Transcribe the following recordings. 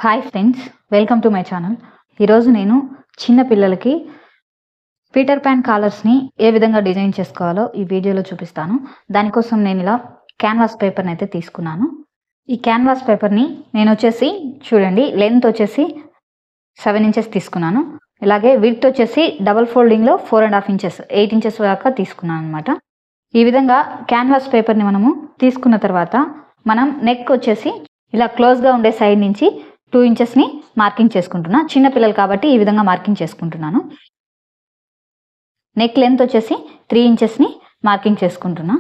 Hi friends, welcome to my channel. ఈరోజు నేను చిన్న పిల్లలకి పీటర్ ప్యాన్ కాలర్స్ని ఏ విధంగా డిజైన్ చేసుకోవాలో ఈ వీడియోలో చూపిస్తాను. దానికోసం నేను ఇలా క్యాన్వాస్ పేపర్ని అయితే తీసుకున్నాను. ఈ క్యాన్వాస్ పేపర్ని నేను వచ్చేసి చూడండి, లెంత్ వచ్చేసి 7 ఇంచెస్ తీసుకున్నాను. ఇలాగే విడ్త్ వచ్చేసి డబల్ ఫోల్డింగ్లో 4.5 ఇంచెస్ 8 ఇంచెస్ దాకా తీసుకున్నాను అనమాట. ఈ విధంగా క్యాన్వాస్ పేపర్ని మనము తీసుకున్న తర్వాత మనం నెక్ వచ్చేసి ఇలా క్లోజ్గా ఉండే సైడ్ నుంచి 2 ఇంచెస్ని మార్కింగ్ చేసుకుంటున్నా. చిన్నపిల్లలు కాబట్టి ఈ విధంగా మార్కింగ్ చేసుకుంటున్నాను. నెక్ లెంత్ వచ్చేసి 3 ఇంచెస్ని మార్కింగ్ చేసుకుంటున్నా.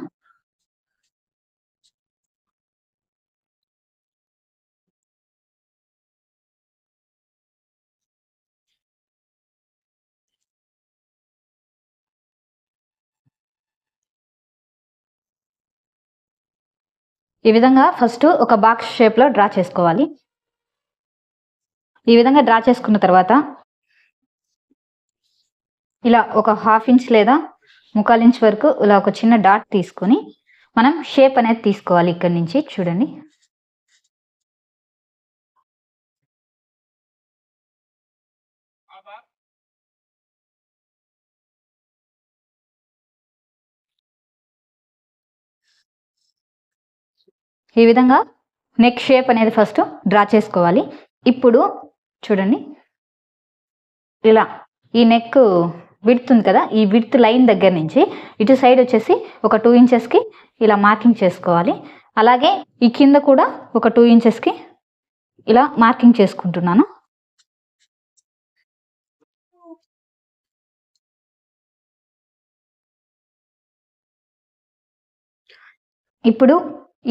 ఈ విధంగా ఫస్ట్ ఒక బాక్స్ షేప్లో డ్రా చేసుకోవాలి. ఈ విధంగా డ్రా చేసుకున్న తర్వాత ఇలా ఒక 1/2 ఇంచ్ లేదా 1/4 ఇంచ్ వరకు ఇలా ఒక చిన్న డాట్ తీసుకొని మనం షేప్ అనేది తీసుకోవాలి. ఇక్కడి నుంచి చూడండి, ఈ విధంగా నెక్ షేప్ అనేది ఫస్ట్ డ్రా చేసుకోవాలి. ఇప్పుడు చూడండి, ఇలా ఈ నెక్ విడ్త్ ఉంది కదా, ఈ విడ్త్ లైన్ దగ్గర నుంచి ఇటు సైడ్ వచ్చేసి ఒక 2 ఇంచెస్కి ఇలా మార్కింగ్ చేసుకోవాలి. అలాగే ఈ కింద కూడా ఒక 2 ఇంచెస్కి ఇలా మార్కింగ్ చేసుకుంటున్నాను. ఇప్పుడు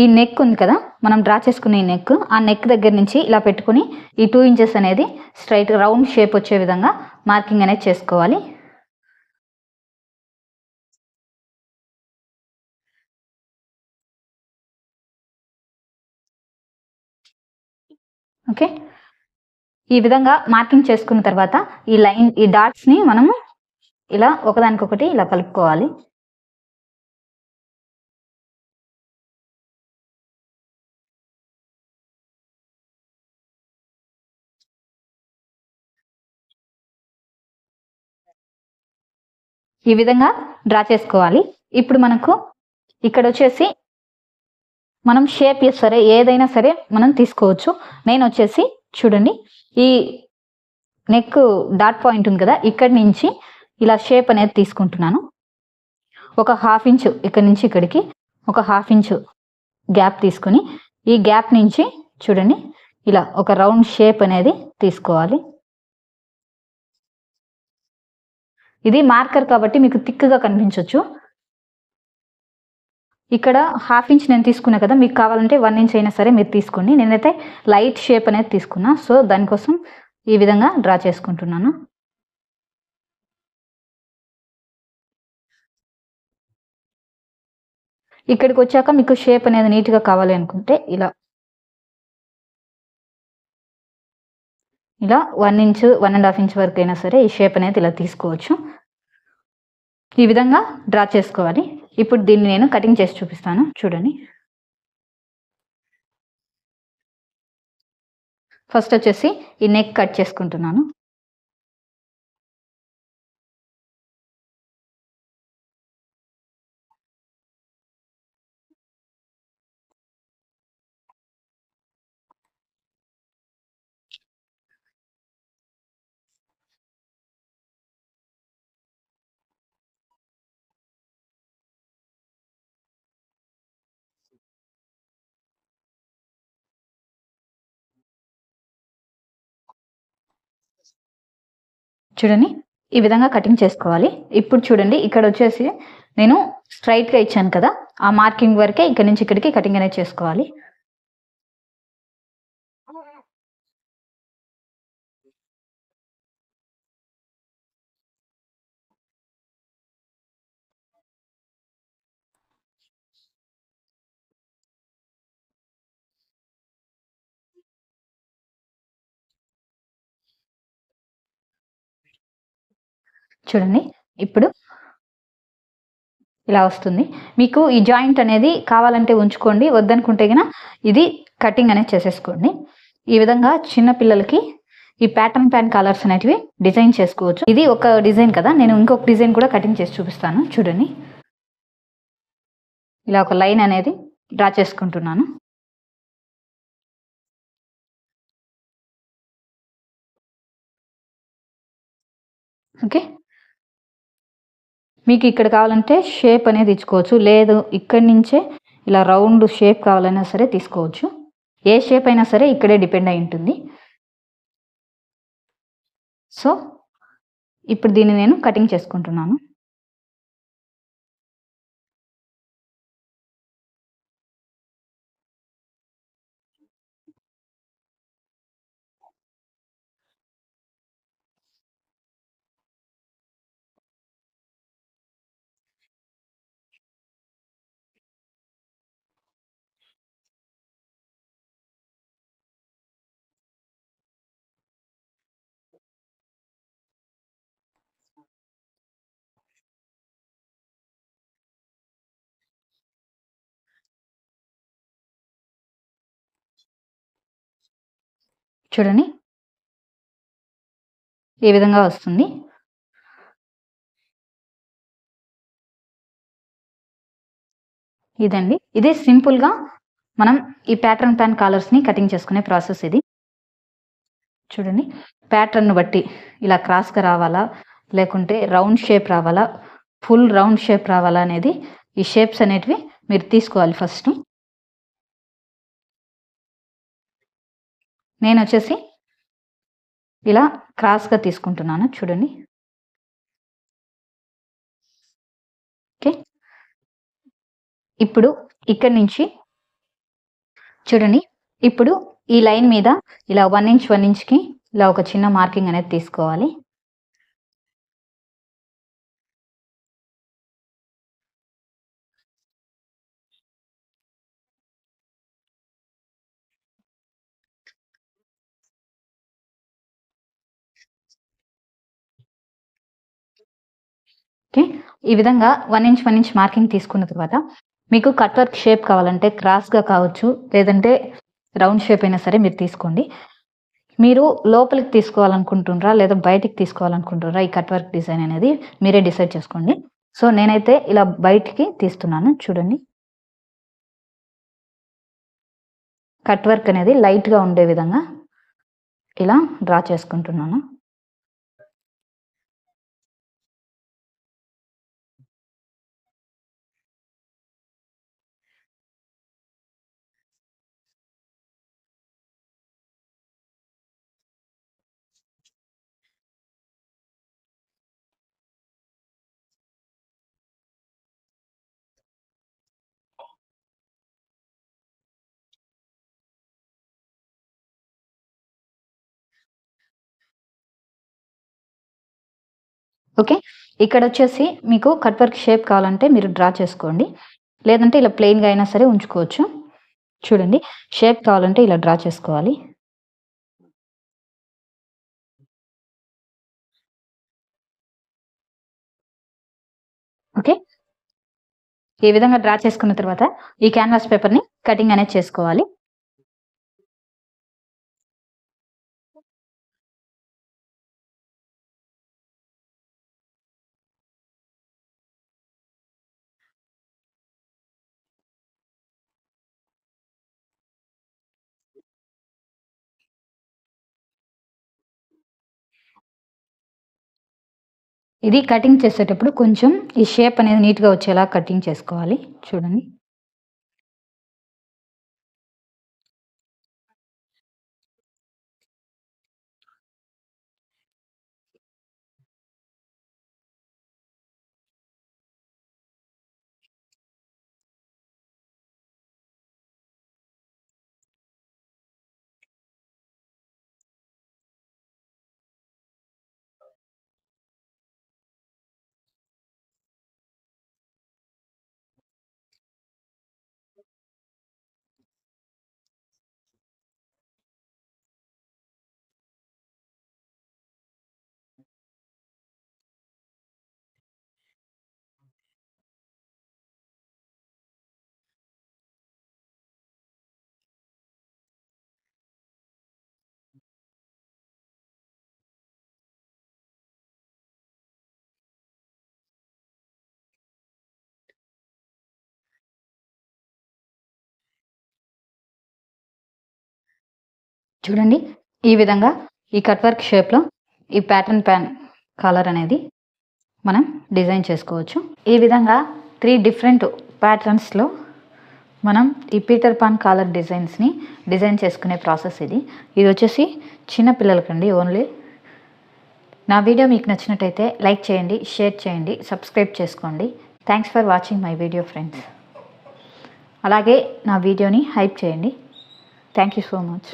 ఈ నెక్ ఉంది కదా, మనం డ్రా చేసుకునే ఈ నెక్, ఆ నెక్ దగ్గర నుంచి ఇలా పెట్టుకుని ఈ 2 ఇంచెస్ అనేది స్ట్రైట్ రౌండ్ షేప్ వచ్చే విధంగా మార్కింగ్ అనేది చేసుకోవాలి. ఓకే, ఈ విధంగా మార్కింగ్ చేసుకున్న తర్వాత ఈ లైన్, ఈ డాట్స్ని మనము ఇలా ఒకదానికొకటి ఇలా కలుపుకోవాలి. ఈ విధంగా డ్రా చేసుకోవాలి. ఇప్పుడు మనకు ఇక్కడ వచ్చేసి మనం షేప్ సరే ఏదైనా సరే మనం తీసుకోవచ్చు. నేను వచ్చేసి చూడండి, ఈ నెక్ డాట్ పాయింట్ ఉంది కదా, ఇక్కడి నుంచి ఇలా షేప్ అనేది తీసుకుంటున్నాను. ఒక 1/2 ఇంచ్ ఇక్కడి నుంచి ఇక్కడికి ఒక 1/2 ఇంచ్ గ్యాప్ తీసుకొని ఈ గ్యాప్ నుంచి చూడండి ఇలా ఒక రౌండ్ షేప్ అనేది తీసుకోవాలి. ఇది మార్కర్ కాబట్టి మీకు థిక్గా కనిపించవచ్చు. ఇక్కడ 1/2 ఇంచ్ నేను తీసుకున్నా కదా, మీకు కావాలంటే 1 ఇంచ్ అయినా సరే మీరు తీసుకోండి. నేనైతే లైట్ షేప్ అనేది తీసుకున్నా, సో దానికోసం ఈ విధంగా డ్రా చేసుకుంటున్నాను. ఇక్కడికి వచ్చాక మీకు షేప్ అనేది నీట్గా కావాలి అనుకుంటే ఇలా 1 ఇంచ్ 1.5 ఇంచ్ వరకు అయినా సరే ఈ షేప్ అనేది ఇలా తీసుకోవచ్చు. ఈ విధంగా డ్రా చేసుకోవాలి. ఇప్పుడు దీన్ని నేను కటింగ్ చేసి చూపిస్తాను. చూడండి, ఫస్ట్ వచ్చేసి ఈ నెక్ కట్ చేసుకుంటున్నాను. చూడండి, ఈ విధంగా కటింగ్ చేసుకోవాలి. ఇప్పుడు చూడండి, ఇక్కడ వచ్చేసి నేను స్ట్రైట్గా ఇచ్చాను కదా, ఆ మార్కింగ్ వరకే ఇక్కడ నుంచి ఇక్కడికి కటింగ్ అనేది చేసుకోవాలి. చూడండి, ఇప్పుడు ఇలా వస్తుంది. మీకు ఈ జాయింట్ అనేది కావాలంటే ఉంచుకోండి, వద్దనుకుంటే గిన ఇది కటింగ్ అనేది చేసేసుకోండి. ఈ విధంగా చిన్న పిల్లలకి ఈ ప్యాటర్న్ ప్యాన్ కాలర్స్ అనేటివి డిజైన్ చేసుకోవచ్చు. ఇది ఒక డిజైన్ కదా, నేను ఇంకొక డిజైన్ కూడా కటింగ్ చేసి చూపిస్తాను చూడండి. ఇలా ఒక లైన్ అనేది డ్రా చేసుకుంటున్నాను. ఓకే, మీకు ఇక్కడ కావాలంటే షేప్ అనేది ఇచ్చుకోవచ్చు, లేదు ఇక్కడి నుంచే ఇలా రౌండ్ షేప్ కావాలన్నా సరే తీసుకోవచ్చు. ఏ షేప్ అయినా సరే ఇక్కడే డిపెండ్ అయి ఉంటుంది. సో ఇప్పుడు దీన్ని నేను కటింగ్ చేసుకుంటున్నాను. చూడండి ఈ విధంగా వస్తుంది. ఇదండి, ఇదే సింపుల్గా మనం ఈ ప్యాటర్న్ ప్యాన్ కాలర్స్ని కటింగ్ చేసుకునే ప్రాసెస్ ఇది. చూడండి, ప్యాటర్న్ బట్టి ఇలా క్రాస్గా రావాలా, లేకుంటే రౌండ్ షేప్ రావాలా, ఫుల్ రౌండ్ షేప్ రావాలా అనేది ఈ షేప్స్ అనేటివి మీరు తీసుకోవాలి. ఫస్ట్ నేను వచ్చేసి ఇలా క్రాస్గా తీసుకుంటున్నాను చూడండి. ఓకే, ఇప్పుడు ఇక్కడి నుంచి చూడండి, ఇప్పుడు ఈ లైన్ మీద ఇలా 1 ఇంచ్ 1 ఇంచ్కి ఇలా ఒక చిన్న మార్కింగ్ అనేది తీసుకోవాలి. ఓకే, ఈ విధంగా 1 ఇంచ్ 1 ఇంచ్ మార్కింగ్ తీసుకున్న తర్వాత మీకు కట్ వర్క్ షేప్ కావాలంటే క్రాస్గా కావచ్చు, లేదంటే రౌండ్ షేప్ అయినా సరే మీరు తీసుకోండి. మీరు లోపలికి తీసుకోవాలనుకుంటున్నారా లేదా బయటికి తీసుకోవాలనుకుంటున్నారా, ఈ కట్ వర్క్ డిజైన్ అనేది మీరే డిసైడ్ చేసుకోండి. సో నేనైతే ఇలా బయటికి తీస్తున్నాను చూడండి. కట్ వర్క్ అనేది లైట్గా ఉండే విధంగా ఇలా డ్రా చేసుకుంటున్నాను. ఓకే, ఇక్కడ వచ్చేసి మీకు కట్ వర్క్ షేప్ కావాలంటే మీరు డ్రా చేసుకోండి, లేదంటే ఇలా ప్లెయిన్గా అయినా సరే ఉంచుకోవచ్చు. చూడండి, షేప్ కావాలంటే ఇలా డ్రా చేసుకోవాలి. ఓకే, ఈ విధంగా డ్రా చేసుకున్న తర్వాత ఈ క్యాన్వాస్ పేపర్ని కటింగ్ అనేది చేసుకోవాలి. ఇది కటింగ్ చేసేటప్పుడు కొంచెం ఈ షేప్ అనేది నీట్గా వచ్చేలా కటింగ్ చేసుకోవాలి. చూడండి, చూడండి, ఈ విధంగా ఈ కట్ వర్క్ షేప్లో ఈ ప్యాటర్న్ ప్యాన్ కాలర్ అనేది మనం డిజైన్ చేసుకోవచ్చు. ఈ విధంగా 3 డిఫరెంట్ ప్యాటర్న్స్లో మనం ఈ పీటర్ పాన్ కాలర్ డిజైన్స్ని డిజైన్ చేసుకునే ప్రాసెస్ ఇది వచ్చేసి చిన్నపిల్లలకండి ఓన్లీ. నా వీడియో మీకు నచ్చినట్టయితే లైక్ చేయండి, షేర్ చేయండి, సబ్స్క్రైబ్ చేసుకోండి. Thanks for watching my video friends. అలాగే నా వీడియోని హైప్ చేయండి. Thank you so much.